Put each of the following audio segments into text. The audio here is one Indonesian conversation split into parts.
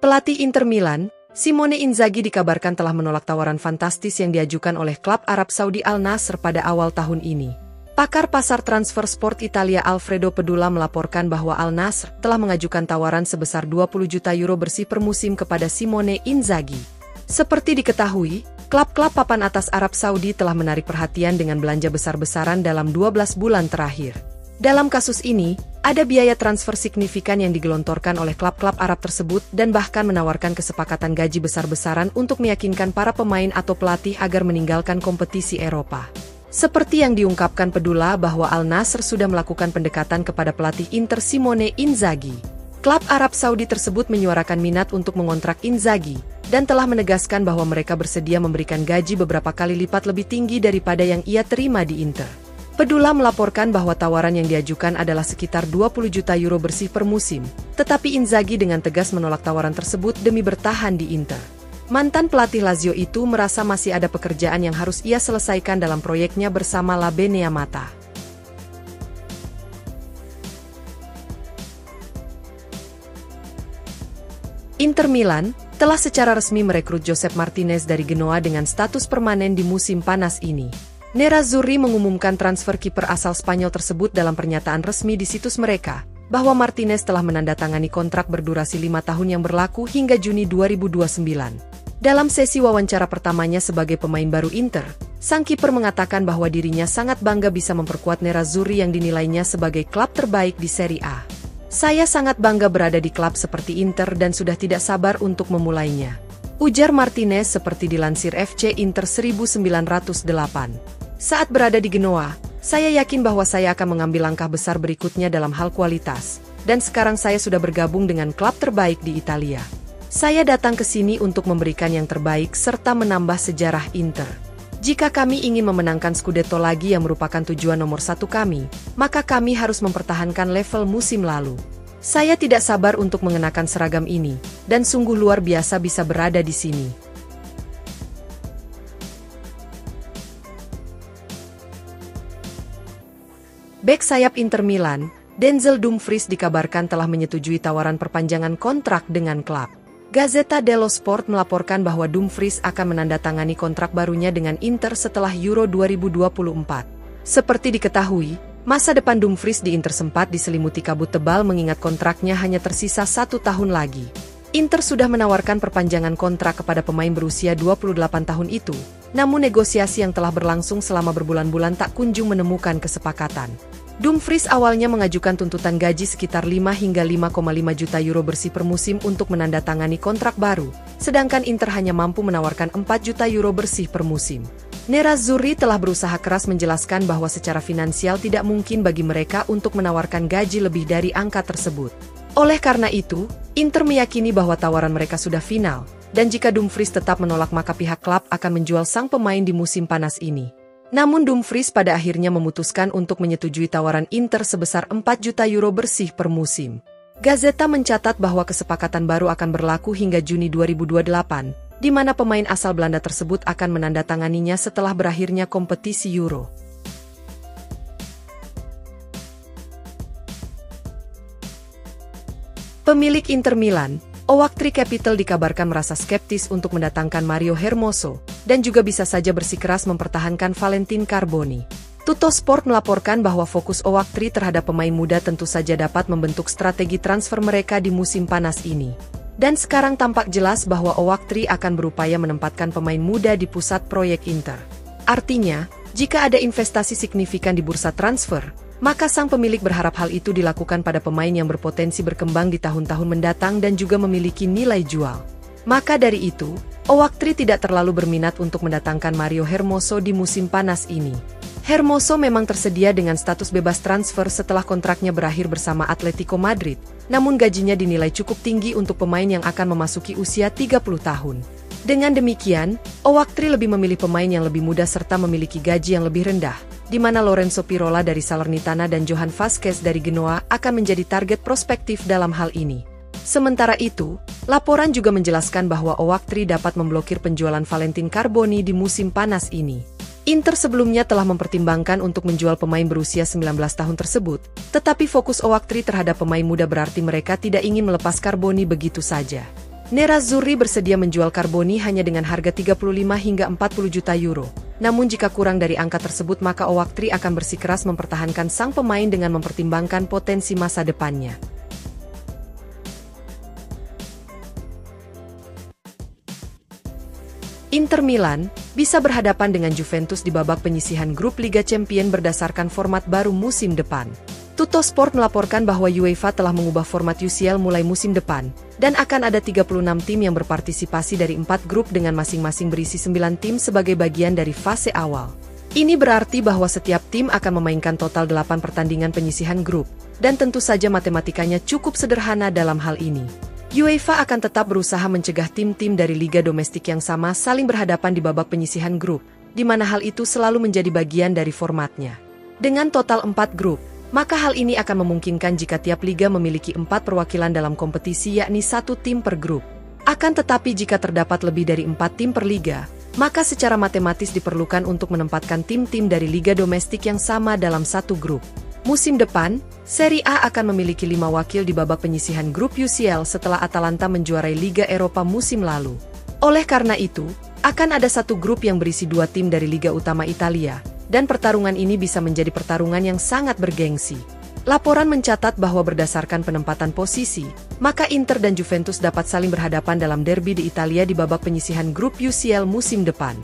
Pelatih Inter Milan, Simone Inzaghi dikabarkan telah menolak tawaran fantastis yang diajukan oleh klub Arab Saudi Al Nassr pada awal tahun ini. Pakar pasar transfer sport Italia Alfredo Pedula melaporkan bahwa Al Nassr telah mengajukan tawaran sebesar 20 juta euro bersih per musim kepada Simone Inzaghi. Seperti diketahui, klub-klub papan atas Arab Saudi telah menarik perhatian dengan belanja besar-besaran dalam 12 bulan terakhir. Dalam kasus ini, ada biaya transfer signifikan yang digelontorkan oleh klub-klub Arab tersebut dan bahkan menawarkan kesepakatan gaji besar-besaran untuk meyakinkan para pemain atau pelatih agar meninggalkan kompetisi Eropa. Seperti yang diungkapkan Pedula bahwa Al Nassr sudah melakukan pendekatan kepada pelatih Inter Simone Inzaghi. Klub Arab Saudi tersebut menyuarakan minat untuk mengontrak Inzaghi dan telah menegaskan bahwa mereka bersedia memberikan gaji beberapa kali lipat lebih tinggi daripada yang ia terima di Inter. Pedula melaporkan bahwa tawaran yang diajukan adalah sekitar 20 juta euro bersih per musim, tetapi Inzaghi dengan tegas menolak tawaran tersebut demi bertahan di Inter. Mantan pelatih Lazio itu merasa masih ada pekerjaan yang harus ia selesaikan dalam proyeknya bersama La Beneamata. Inter Milan telah secara resmi merekrut Josep Martinez dari Genoa dengan status permanen di musim panas ini. Nerazzurri mengumumkan transfer kiper asal Spanyol tersebut dalam pernyataan resmi di situs mereka, bahwa Martinez telah menandatangani kontrak berdurasi 5 tahun yang berlaku hingga Juni 2029. Dalam sesi wawancara pertamanya sebagai pemain baru Inter, sang kiper mengatakan bahwa dirinya sangat bangga bisa memperkuat Nerazzurri yang dinilainya sebagai klub terbaik di Serie A. Saya sangat bangga berada di klub seperti Inter dan sudah tidak sabar untuk memulainya, ujar Martinez seperti dilansir FC Inter 1908. Saat berada di Genoa, saya yakin bahwa saya akan mengambil langkah besar berikutnya dalam hal kualitas, dan sekarang saya sudah bergabung dengan klub terbaik di Italia. Saya datang ke sini untuk memberikan yang terbaik serta menambah sejarah Inter. Jika kami ingin memenangkan Scudetto lagi yang merupakan tujuan nomor 1 kami, maka kami harus mempertahankan level musim lalu. Saya tidak sabar untuk mengenakan seragam ini, dan sungguh luar biasa bisa berada di sini. Bek sayap Inter Milan, Denzel Dumfries dikabarkan telah menyetujui tawaran perpanjangan kontrak dengan klub. Gazzetta dello Sport melaporkan bahwa Dumfries akan menandatangani kontrak barunya dengan Inter setelah Euro 2024. Seperti diketahui, masa depan Dumfries di Inter sempat diselimuti kabut tebal mengingat kontraknya hanya tersisa 1 tahun lagi. Inter sudah menawarkan perpanjangan kontrak kepada pemain berusia 28 tahun itu, namun negosiasi yang telah berlangsung selama berbulan-bulan tak kunjung menemukan kesepakatan. Dumfries awalnya mengajukan tuntutan gaji sekitar 5 hingga 5,5 juta euro bersih per musim untuk menandatangani kontrak baru, sedangkan Inter hanya mampu menawarkan 4 juta euro bersih per musim. Nerazzurri telah berusaha keras menjelaskan bahwa secara finansial tidak mungkin bagi mereka untuk menawarkan gaji lebih dari angka tersebut. Oleh karena itu, Inter meyakini bahwa tawaran mereka sudah final, dan jika Dumfries tetap menolak maka pihak klub akan menjual sang pemain di musim panas ini. Namun Dumfries pada akhirnya memutuskan untuk menyetujui tawaran Inter sebesar 4 juta euro bersih per musim. Gazzetta mencatat bahwa kesepakatan baru akan berlaku hingga Juni 2028, di mana pemain asal Belanda tersebut akan menandatanganinya setelah berakhirnya kompetisi Euro. Pemilik Inter Milan, Oaktree Capital dikabarkan merasa skeptis untuk mendatangkan Mario Hermoso, dan juga bisa saja bersikeras mempertahankan Valentin Carboni. Tuttosport melaporkan bahwa fokus Oaktree terhadap pemain muda tentu saja dapat membentuk strategi transfer mereka di musim panas ini. Dan sekarang tampak jelas bahwa Oaktree akan berupaya menempatkan pemain muda di pusat proyek Inter. Artinya, jika ada investasi signifikan di bursa transfer, maka sang pemilik berharap hal itu dilakukan pada pemain yang berpotensi berkembang di tahun-tahun mendatang dan juga memiliki nilai jual. Maka dari itu, Oaktree tidak terlalu berminat untuk mendatangkan Mario Hermoso di musim panas ini. Hermoso memang tersedia dengan status bebas transfer setelah kontraknya berakhir bersama Atletico Madrid, namun gajinya dinilai cukup tinggi untuk pemain yang akan memasuki usia 30 tahun. Dengan demikian, Oaktree lebih memilih pemain yang lebih muda serta memiliki gaji yang lebih rendah, di mana Lorenzo Pirola dari Salernitana dan Johan Vazquez dari Genoa akan menjadi target prospektif dalam hal ini. Sementara itu, laporan juga menjelaskan bahwa Oaktree dapat memblokir penjualan Valentin Carboni di musim panas ini. Inter sebelumnya telah mempertimbangkan untuk menjual pemain berusia 19 tahun tersebut, tetapi fokus Oaktree terhadap pemain muda berarti mereka tidak ingin melepas Carboni begitu saja. Nerazzurri bersedia menjual Carboni hanya dengan harga 35 hingga 40 juta euro. Namun jika kurang dari angka tersebut maka Owaktri akan bersikeras mempertahankan sang pemain dengan mempertimbangkan potensi masa depannya. Inter Milan bisa berhadapan dengan Juventus di babak penyisihan grup Liga Champions berdasarkan format baru musim depan. Tuttosport melaporkan bahwa UEFA telah mengubah format UCL mulai musim depan, dan akan ada 36 tim yang berpartisipasi dari 4 grup dengan masing-masing berisi 9 tim sebagai bagian dari fase awal. Ini berarti bahwa setiap tim akan memainkan total 8 pertandingan penyisihan grup, dan tentu saja matematikanya cukup sederhana dalam hal ini. UEFA akan tetap berusaha mencegah tim-tim dari liga domestik yang sama saling berhadapan di babak penyisihan grup, di mana hal itu selalu menjadi bagian dari formatnya. Dengan total 4 grup, maka hal ini akan memungkinkan jika tiap liga memiliki 4 perwakilan dalam kompetisi yakni 1 tim per grup. Akan tetapi jika terdapat lebih dari 4 tim per liga, maka secara matematis diperlukan untuk menempatkan tim-tim dari liga domestik yang sama dalam satu grup. Musim depan, Serie A akan memiliki 5 wakil di babak penyisihan grup UCL setelah Atalanta menjuarai Liga Eropa musim lalu. Oleh karena itu, akan ada satu grup yang berisi 2 tim dari Liga Utama Italia, dan pertarungan ini bisa menjadi pertarungan yang sangat bergengsi. Laporan mencatat bahwa berdasarkan penempatan posisi, maka Inter dan Juventus dapat saling berhadapan dalam derby di Italia di babak penyisihan grup UCL musim depan.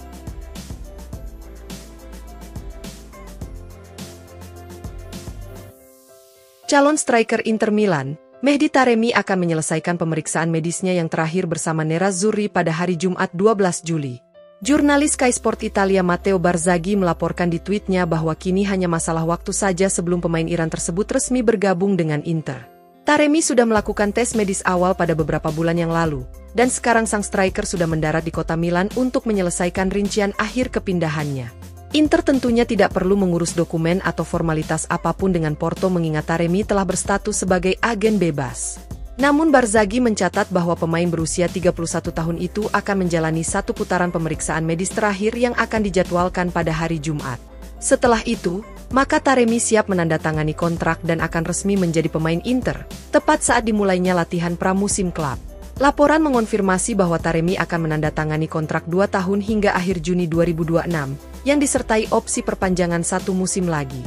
Calon striker Inter Milan, Mehdi Taremi akan menyelesaikan pemeriksaan medisnya yang terakhir bersama Nerazzurri pada hari Jumat 12 Juli. Jurnalis Sky Sport Italia Matteo Barzaghi melaporkan di tweetnya bahwa kini hanya masalah waktu saja sebelum pemain Iran tersebut resmi bergabung dengan Inter. Taremi sudah melakukan tes medis awal pada beberapa bulan yang lalu, dan sekarang sang striker sudah mendarat di kota Milan untuk menyelesaikan rincian akhir kepindahannya. Inter tentunya tidak perlu mengurus dokumen atau formalitas apapun dengan Porto mengingat Taremi telah berstatus sebagai agen bebas. Namun Barzaghi mencatat bahwa pemain berusia 31 tahun itu akan menjalani satu putaran pemeriksaan medis terakhir yang akan dijadwalkan pada hari Jumat. Setelah itu, maka Taremi siap menandatangani kontrak dan akan resmi menjadi pemain Inter, tepat saat dimulainya latihan pramusim klub. Laporan mengonfirmasi bahwa Taremi akan menandatangani kontrak 2 tahun hingga akhir Juni 2026, yang disertai opsi perpanjangan 1 musim lagi.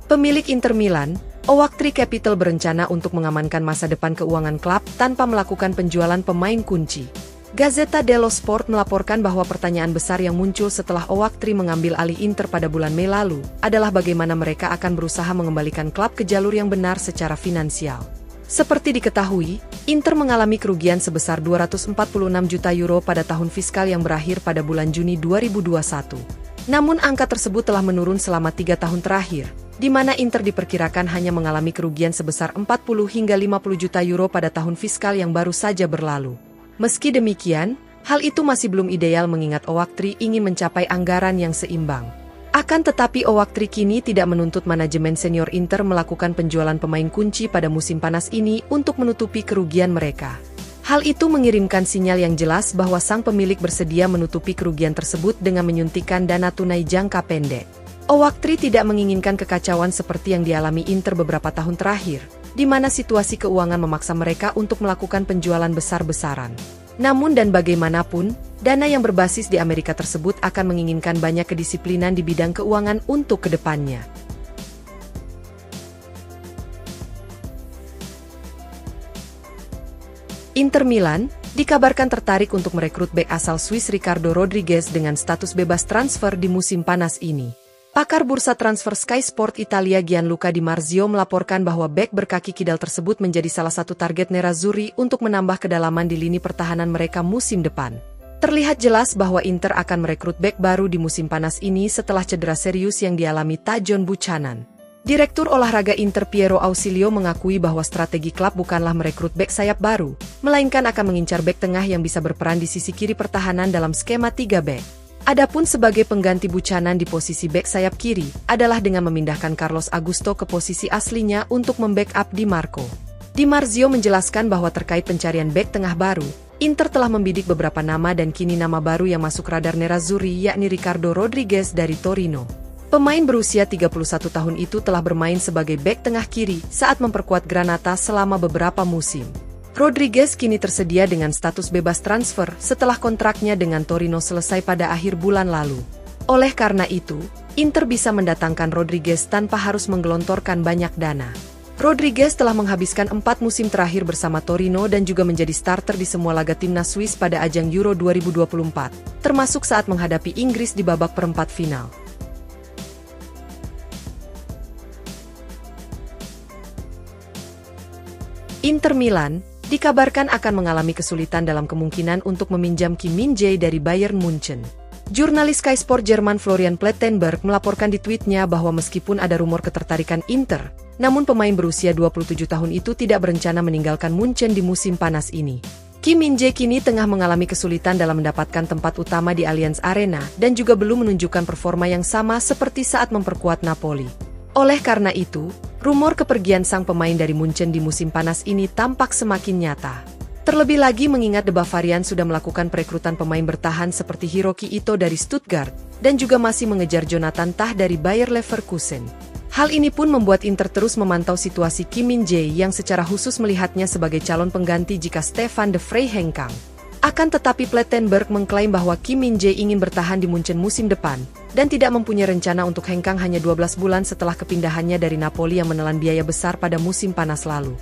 Pemilik Inter Milan, Owaktri Capital berencana untuk mengamankan masa depan keuangan klub tanpa melakukan penjualan pemain kunci. Gazzetta dello Sport melaporkan bahwa pertanyaan besar yang muncul setelah Owaktri mengambil alih Inter pada bulan Mei lalu adalah bagaimana mereka akan berusaha mengembalikan klub ke jalur yang benar secara finansial. Seperti diketahui, Inter mengalami kerugian sebesar 246 juta euro pada tahun fiskal yang berakhir pada bulan Juni 2021. Namun angka tersebut telah menurun selama 3 tahun terakhir, di mana Inter diperkirakan hanya mengalami kerugian sebesar 40 hingga 50 juta euro pada tahun fiskal yang baru saja berlalu. Meski demikian, hal itu masih belum ideal mengingat Owaktri ingin mencapai anggaran yang seimbang. Akan tetapi Owaktri kini tidak menuntut manajemen senior Inter melakukan penjualan pemain kunci pada musim panas ini untuk menutupi kerugian mereka. Hal itu mengirimkan sinyal yang jelas bahwa sang pemilik bersedia menutupi kerugian tersebut dengan menyuntikkan dana tunai jangka pendek. Owaktri tidak menginginkan kekacauan seperti yang dialami Inter beberapa tahun terakhir, di mana situasi keuangan memaksa mereka untuk melakukan penjualan besar-besaran. Namun dan bagaimanapun, dana yang berbasis di Amerika tersebut akan menginginkan banyak kedisiplinan di bidang keuangan untuk kedepannya. Inter Milan dikabarkan tertarik untuk merekrut bek asal Swiss Ricardo Rodriguez dengan status bebas transfer di musim panas ini. Pakar bursa transfer Sky Sport Italia Gianluca Di Marzio melaporkan bahwa bek berkaki kidal tersebut menjadi salah satu target Nerazzurri untuk menambah kedalaman di lini pertahanan mereka musim depan. Terlihat jelas bahwa Inter akan merekrut bek baru di musim panas ini setelah cedera serius yang dialami Tajon Buchanan. Direktur olahraga Inter Piero Ausilio mengakui bahwa strategi klub bukanlah merekrut bek sayap baru, melainkan akan mengincar bek tengah yang bisa berperan di sisi kiri pertahanan dalam skema 3 bek. Adapun sebagai pengganti Buchanan di posisi bek sayap kiri adalah dengan memindahkan Carlos Augusto ke posisi aslinya untuk membackup Di Marco. Di Marzio menjelaskan bahwa terkait pencarian bek tengah baru, Inter telah membidik beberapa nama dan kini nama baru yang masuk radar Nerazzurri yakni Ricardo Rodriguez dari Torino. Pemain berusia 31 tahun itu telah bermain sebagai bek tengah kiri saat memperkuat Granata selama beberapa musim. Rodriguez kini tersedia dengan status bebas transfer setelah kontraknya dengan Torino selesai pada akhir bulan lalu. Oleh karena itu, Inter bisa mendatangkan Rodriguez tanpa harus menggelontorkan banyak dana. Rodriguez telah menghabiskan 4 musim terakhir bersama Torino dan juga menjadi starter di semua laga timnas Swiss pada ajang Euro 2024, termasuk saat menghadapi Inggris di babak perempat final. Inter Milan dikabarkan akan mengalami kesulitan dalam kemungkinan untuk meminjam Kim Min-jae dari Bayern Munchen. Jurnalis Sky Sport Jerman Florian Plettenberg melaporkan di tweetnya bahwa meskipun ada rumor ketertarikan Inter, namun pemain berusia 27 tahun itu tidak berencana meninggalkan Munchen di musim panas ini. Kim Min-jae kini tengah mengalami kesulitan dalam mendapatkan tempat utama di Allianz Arena dan juga belum menunjukkan performa yang sama seperti saat memperkuat Napoli. Oleh karena itu, rumor kepergian sang pemain dari Munchen di musim panas ini tampak semakin nyata. Terlebih lagi mengingat The Bavarian sudah melakukan perekrutan pemain bertahan seperti Hiroki Ito dari Stuttgart dan juga masih mengejar Jonathan Tah dari Bayer Leverkusen. Hal ini pun membuat Inter terus memantau situasi Kim Min-jae yang secara khusus melihatnya sebagai calon pengganti jika Stefan de Vrij hengkang. Akan tetapi Plettenberg mengklaim bahwa Kim Min-jae ingin bertahan di Munchen musim depan dan tidak mempunyai rencana untuk hengkang hanya 12 bulan setelah kepindahannya dari Napoli yang menelan biaya besar pada musim panas lalu.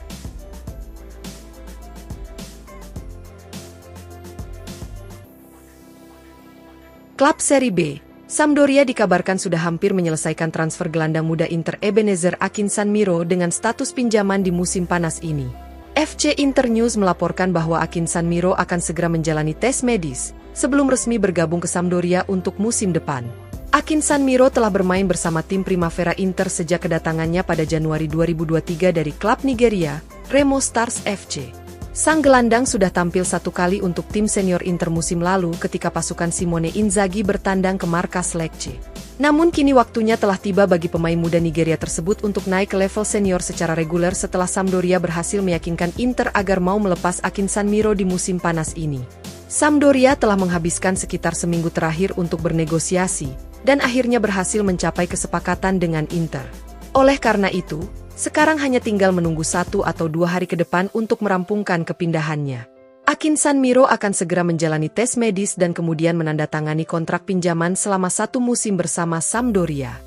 Klub Serie B, Sampdoria dikabarkan sudah hampir menyelesaikan transfer gelandang muda Inter Ebenezer Akinsanmiro dengan status pinjaman di musim panas ini. FC Inter News melaporkan bahwa Akinsanmiro akan segera menjalani tes medis sebelum resmi bergabung ke Sampdoria untuk musim depan. Akinsanmiro telah bermain bersama tim Primavera Inter sejak kedatangannya pada Januari 2023 dari klub Nigeria, Remo Stars FC. Sang gelandang sudah tampil 1 kali untuk tim senior Inter musim lalu ketika pasukan Simone Inzaghi bertandang ke markas Lecce. Namun kini waktunya telah tiba bagi pemain muda Nigeria tersebut untuk naik ke level senior secara reguler setelah Sampdoria berhasil meyakinkan Inter agar mau melepas Akinsanmiro di musim panas ini. Sampdoria telah menghabiskan sekitar seminggu terakhir untuk bernegosiasi dan akhirnya berhasil mencapai kesepakatan dengan Inter. Oleh karena itu, sekarang hanya tinggal menunggu 1 atau 2 hari ke depan untuk merampungkan kepindahannya. Akinsanmiro akan segera menjalani tes medis dan kemudian menandatangani kontrak pinjaman selama 1 musim bersama Sampdoria.